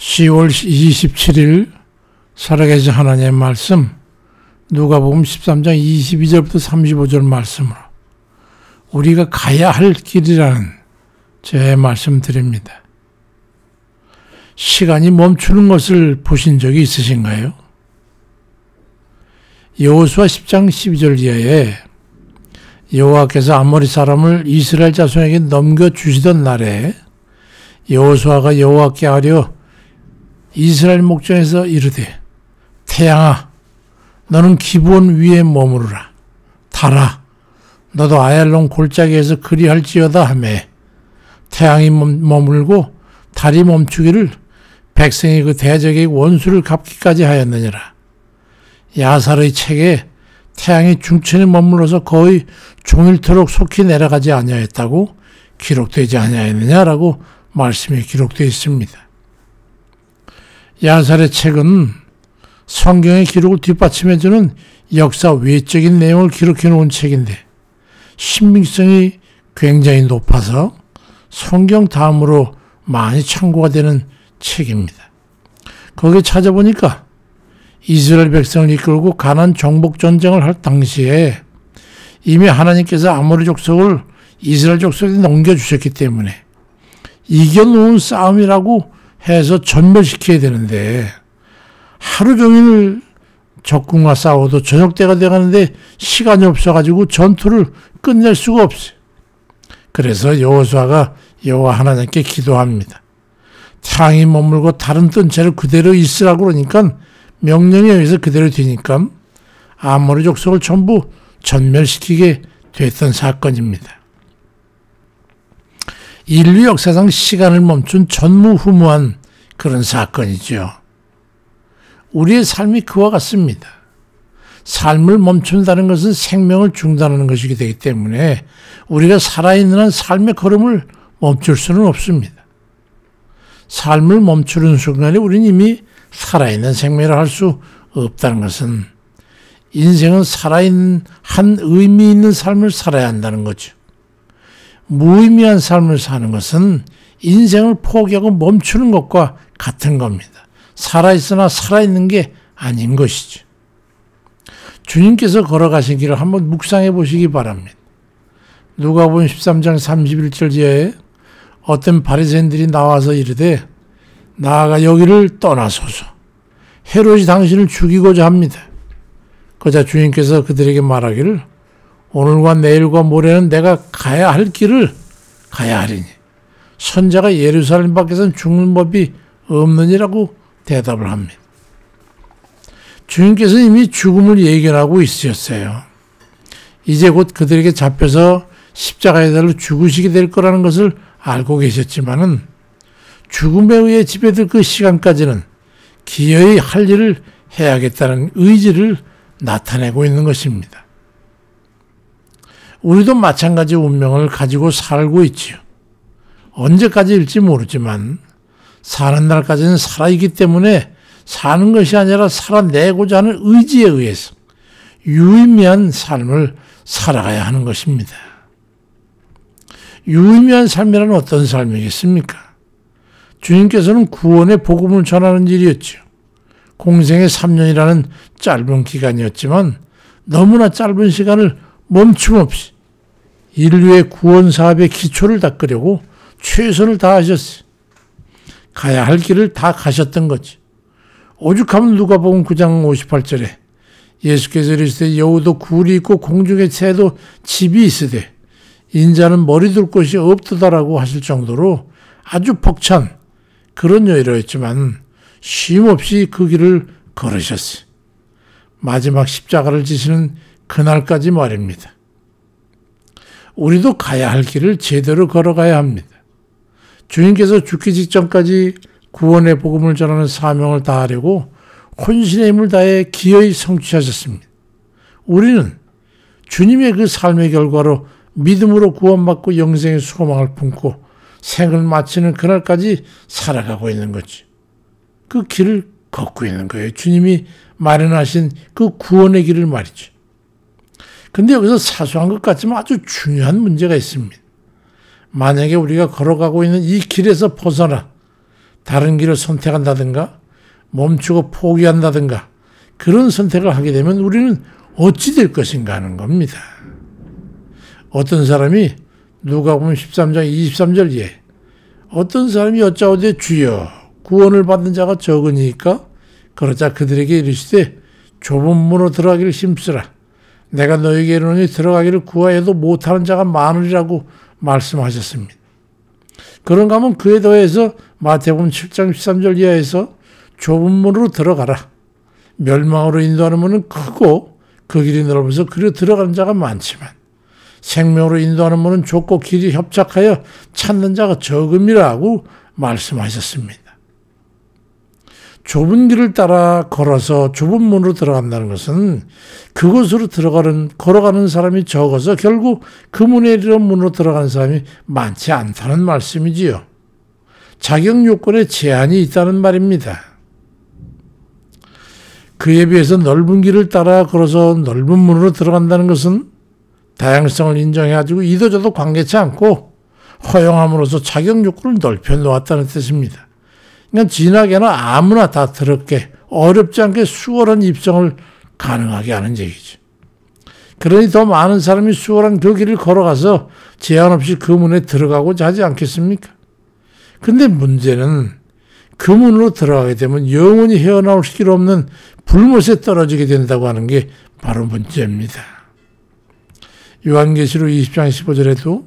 10월 27일 살아계신 하나님의 말씀, 누가복음 13장 22절부터 35절 말씀으로 우리가 가야 할 길이라는 제 말씀 드립니다. 시간이 멈추는 것을 보신 적이 있으신가요? 여호수아 10장 12절 이하에 여호와께서 아모리 사람을 이스라엘 자손에게 넘겨주시던 날에 여호수아가 여호와께 아뢰어 이스라엘 목전에서 이르되 태양아 너는 기브온 위에 머무르라. 달아 너도 아얄론 골짜기에서 그리할지어다 하매 태양이 머물고 달이 멈추기를 백성이 그 대적의 원수를 갚기까지 하였느니라. 야살의 책에 태양이 중천에 머물러서 거의 종일토록 속히 내려가지 아니하였다고 기록되지 아니하였느냐라고 말씀이 기록되어 있습니다. 야살의 책은 성경의 기록을 뒷받침해주는 역사 외적인 내용을 기록해 놓은 책인데 신빙성이 굉장히 높아서 성경 다음으로 많이 참고가 되는 책입니다. 거기에 찾아보니까 이스라엘 백성을 이끌고 가나안 정복 전쟁을 할 당시에 이미 하나님께서 아모리 족속을 이스라엘 족속에 넘겨주셨기 때문에 이겨놓은 싸움이라고 해서 전멸시켜야 되는데 하루 종일 적군과 싸워도 저녁 때가 돼가는데 시간이 없어가지고 전투를 끝낼 수가 없어요. 그래서 여호수아가 여호와 하나님께 기도합니다. 태양이 머물고 달은 뜬 채로 그대로 있으라고 그러니까 명령에 의해서 그대로 되니까 아모리 족속을 전부 전멸시키게 됐던 사건입니다. 인류 역사상 시간을 멈춘 전무후무한 그런 사건이죠. 우리의 삶이 그와 같습니다. 삶을 멈춘다는 것은 생명을 중단하는 것이기 되기 때문에 우리가 살아있는 한 삶의 걸음을 멈출 수는 없습니다. 삶을 멈추는 순간에 우리는 이미 살아있는 생명을 할 수 없다는 것은 인생은 살아있는 한 의미 있는 삶을 살아야 한다는 거죠. 무의미한 삶을 사는 것은 인생을 포기하고 멈추는 것과 같은 겁니다. 살아있으나 살아있는 게 아닌 것이죠. 주님께서 걸어가신 길을 한번 묵상해 보시기 바랍니다. 누가복음 13장 31절 이하에 어떤 바리새인들이 나와서 이르되 나아가 여기를 떠나소서. 헤롯이 당신을 죽이고자 합니다. 그러자 주님께서 그들에게 말하기를 오늘과 내일과 모레는 내가 가야 할 길을 가야 하리니 선자가 예루살렘 밖에서는 죽는 법이 없느니라고 대답을 합니다. 주님께서 이미 죽음을 예견하고 있으셨어요. 이제 곧 그들에게 잡혀서 십자가에 달려 죽으시게 될 거라는 것을 알고 계셨지만은 죽음에 의해 지배될 그 시간까지는 기어이 할 일을 해야겠다는 의지를 나타내고 있는 것입니다. 우리도 마찬가지 운명을 가지고 살고 있지요. 언제까지일지 모르지만 사는 날까지는 살아있기 때문에 사는 것이 아니라 살아내고자 하는 의지에 의해서 유의미한 삶을 살아가야 하는 것입니다. 유의미한 삶이란 어떤 삶이겠습니까? 주님께서는 구원의 복음을 전하는 일이었죠. 공생의 3년이라는 짧은 기간이었지만 너무나 짧은 시간을 멈춤없이 인류의 구원 사업의 기초를 닦으려고 최선을 다하셨어요. 가야 할 길을 다 가셨던 거지. 오죽하면 누가복음 9장 58절에 예수께서 이르시되 여우도 굴이 있고 공중의 새도 집이 있으되 인자는 머리 둘 곳이 없도다라고 하실 정도로 아주 벅찬 그런 여인이었지만 쉼없이 그 길을 걸으셨어요. 마지막 십자가를 지시는 그날까지 말입니다. 우리도 가야 할 길을 제대로 걸어가야 합니다. 주님께서 죽기 직전까지 구원의 복음을 전하는 사명을 다하려고 혼신의 힘을 다해 기어이 성취하셨습니다. 우리는 주님의 그 삶의 결과로 믿음으로 구원받고 영생의 소망을 품고 생을 마치는 그날까지 살아가고 있는 거지. 그 길을 걷고 있는 거예요. 주님이 마련하신 그 구원의 길을 말이죠. 근데 여기서 사소한 것 같지만 아주 중요한 문제가 있습니다. 만약에 우리가 걸어가고 있는 이 길에서 벗어나 다른 길을 선택한다든가 멈추고 포기한다든가 그런 선택을 하게 되면 우리는 어찌 될 것인가 하는 겁니다. 어떤 사람이 누가복음 13장 23절 이에 어떤 사람이 여짜오되 주여 구원을 받는 자가 적으니까 그러자 그들에게 이르시되 좁은 문으로 들어가기를 힘쓰라. 내가 너에게 이르노니 들어가기를 구하여도 못하는 자가 많으리라고 말씀하셨습니다. 그런가 하면 그에 더해서 마태복음 7장 13절 이하에서 좁은 문으로 들어가라. 멸망으로 인도하는 문은 크고 그 길이 넓어서 그리로 들어가는 자가 많지만 생명으로 인도하는 문은 좁고 길이 협착하여 찾는 자가 적음이라고 말씀하셨습니다. 좁은 길을 따라 걸어서 좁은 문으로 들어간다는 것은 그곳으로 걸어가는 사람이 적어서 결국 그 문에 이르는 문으로 들어가는 사람이 많지 않다는 말씀이지요. 자격 요건에 제한이 있다는 말입니다. 그에 비해서 넓은 길을 따라 걸어서 넓은 문으로 들어간다는 것은 다양성을 인정해가지고 이도저도 관계치 않고 허용함으로써 자격 요건을 넓혀 놓았다는 뜻입니다. 그러니까 진하게나 아무나 다 더럽게 어렵지 않게 수월한 입성을 가능하게 하는 얘기죠. 그러니 더 많은 사람이 수월한 그 길을 걸어가서 제한 없이 그 문에 들어가고자 하지 않겠습니까? 근데 문제는 그 문으로 들어가게 되면 영원히 헤어나올 길 없는 불못에 떨어지게 된다고 하는 게 바로 문제입니다. 요한계시록 20장 15절에도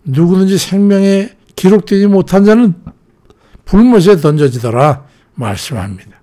누구든지 생명에 기록되지 못한 자는 불못에 던져지더라 말씀합니다.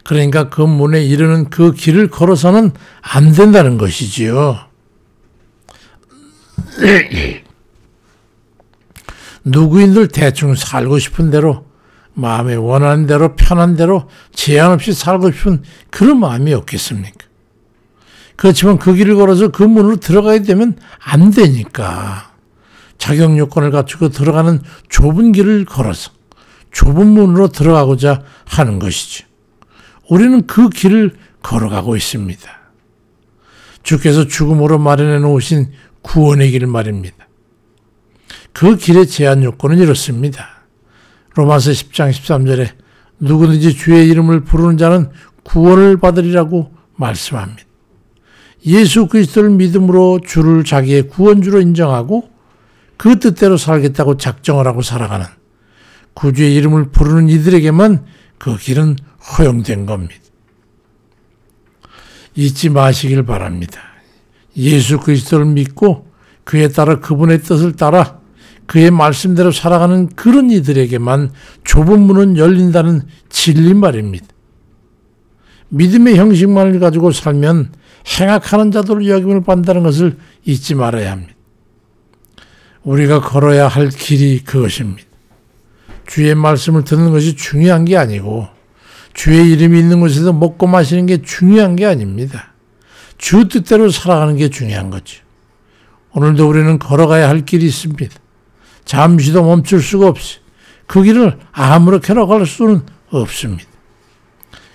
그러니까 그 문에 이르는 그 길을 걸어서는 안 된다는 것이지요. 누구인들 대충 살고 싶은 대로 마음에 원하는 대로 편한 대로 제한 없이 살고 싶은 그런 마음이 없겠습니까? 그렇지만 그 길을 걸어서 그 문으로 들어가야 되면 안 되니까 자격 요건을 갖추고 들어가는 좁은 길을 걸어서 좁은 문으로 들어가고자 하는 것이죠. 우리는 그 길을 걸어가고 있습니다. 주께서 죽음으로 마련해 놓으신 구원의 길 말입니다. 그 길의 제한 요건은 이렇습니다. 로마서 10장 13절에 누구든지 주의 이름을 부르는 자는 구원을 받으리라고 말씀합니다. 예수 그리스도를 믿음으로 주를 자기의 구원주로 인정하고 그 뜻대로 살겠다고 작정을 하고 살아가는 구주의 이름을 부르는 이들에게만 그 길은 허용된 겁니다. 잊지 마시길 바랍니다. 예수 그리스도를 믿고 그에 따라 그분의 뜻을 따라 그의 말씀대로 살아가는 그런 이들에게만 좁은 문은 열린다는 진리 말입니다. 믿음의 형식만을 가지고 살면 행악하는 자들을 여김을 받는다는 것을 잊지 말아야 합니다. 우리가 걸어야 할 길이 그것입니다. 주의 말씀을 듣는 것이 중요한 게 아니고 주의 이름이 있는 곳에서 먹고 마시는 게 중요한 게 아닙니다. 주 뜻대로 살아가는 게 중요한 거죠. 오늘도 우리는 걸어가야 할 길이 있습니다. 잠시도 멈출 수가 없이 그 길을 아무렇게나 갈 수는 없습니다.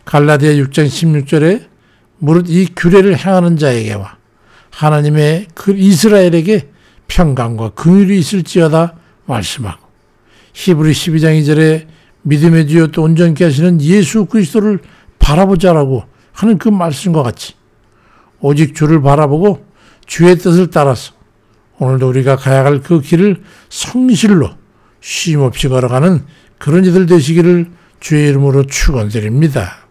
갈라디아 6장 16절에 무릇 이 규례를 행하는 자에게와 하나님의 그 이스라엘에게 평강과 긍휼이 있을지어다 말씀하고 히브리 12장 2절에 믿음의 주여 또 온전케 하시는 예수 그리스도를 바라보자라고 하는 그 말씀과 같이 오직 주를 바라보고 주의 뜻을 따라서 오늘도 우리가 가야 할 그 길을 성실로 쉼없이 걸어가는 그런 이들 되시기를 주의 이름으로 축원드립니다.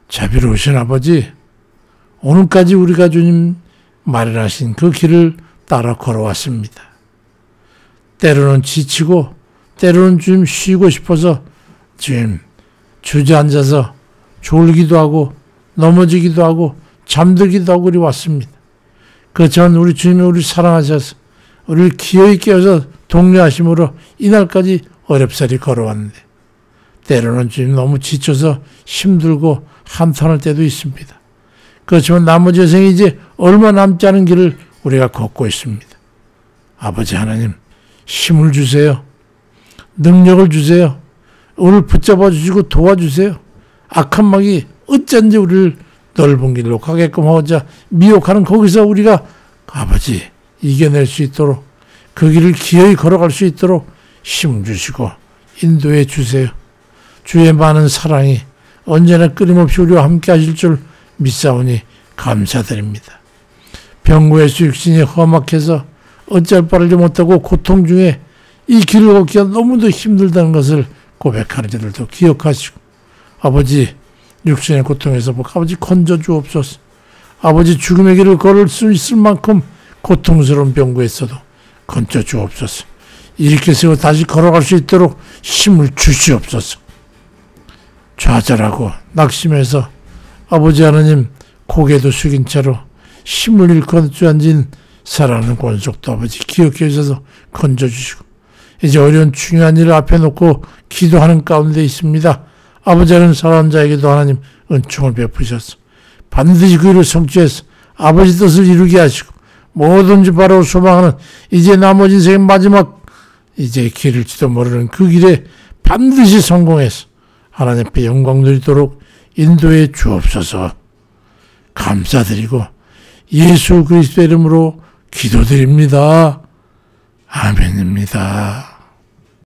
자비로우신 아버지, 오늘까지 우리가 주님 마련하신 그 길을 따라 걸어왔습니다. 때로는 지치고 때로는 주님 쉬고 싶어서 주님 주저앉아서 졸기도 하고 넘어지기도 하고 잠들기도 하고 우리 왔습니다. 그렇지만 우리 주님이 우리 사랑하셔서 우리를 기어이 깨워서 독려하심으로 이날까지 어렵사리 걸어왔는데 때로는 주님 너무 지쳐서 힘들고 한탄할 때도 있습니다. 그렇지만 나머지 여생이 이제 얼마 남지 않은 길을 우리가 걷고 있습니다. 아버지 하나님 힘을 주세요. 능력을 주세요. 우리를 붙잡아 주시고 도와주세요. 악한 막이 어쩐지 우리를 넓은 길로 가게끔 하고자 미혹하는 거기서 우리가 아버지 이겨낼 수 있도록 그 길을 기어이 걸어갈 수 있도록 힘 주시고 인도해 주세요. 주의 많은 사랑이 언제나 끊임없이 우리와 함께 하실 줄 믿사오니 감사드립니다. 병고에서 육신이 험악해서 어찌할 바를 못하고 고통 중에 이 길을 걷기가 너무도 힘들다는 것을 고백하는 자들도 기억하시고 아버지 육신의 고통에서 아버지 건져 주옵소서. 아버지 죽음의 길을 걸을 수 있을 만큼 고통스러운 병고에서도 건져 주옵소서. 이렇게 세워 다시 걸어갈 수 있도록 힘을 주시옵소서. 좌절하고 낙심해서 아버지 하나님 고개도 숙인 채로 힘을 잃고 주앉은 사랑하는 권속도 아버지 기억해 주셔서 건져주시고 이제 어려운 중요한 일을 앞에 놓고 기도하는 가운데 있습니다. 아버지 하나님 사랑하는 자에게도 하나님 은총을 베푸셔서 반드시 그 일을 성취해서 아버지 뜻을 이루게 하시고 뭐든지 바로 소망하는 이제 나머지 인생의 마지막 이제 길일지도 모르는 그 길에 반드시 성공해서 하나님 앞에 영광 누리도록 인도해 주옵소서. 감사드리고 예수 그리스도의 이름으로 기도드립니다. 아멘입니다.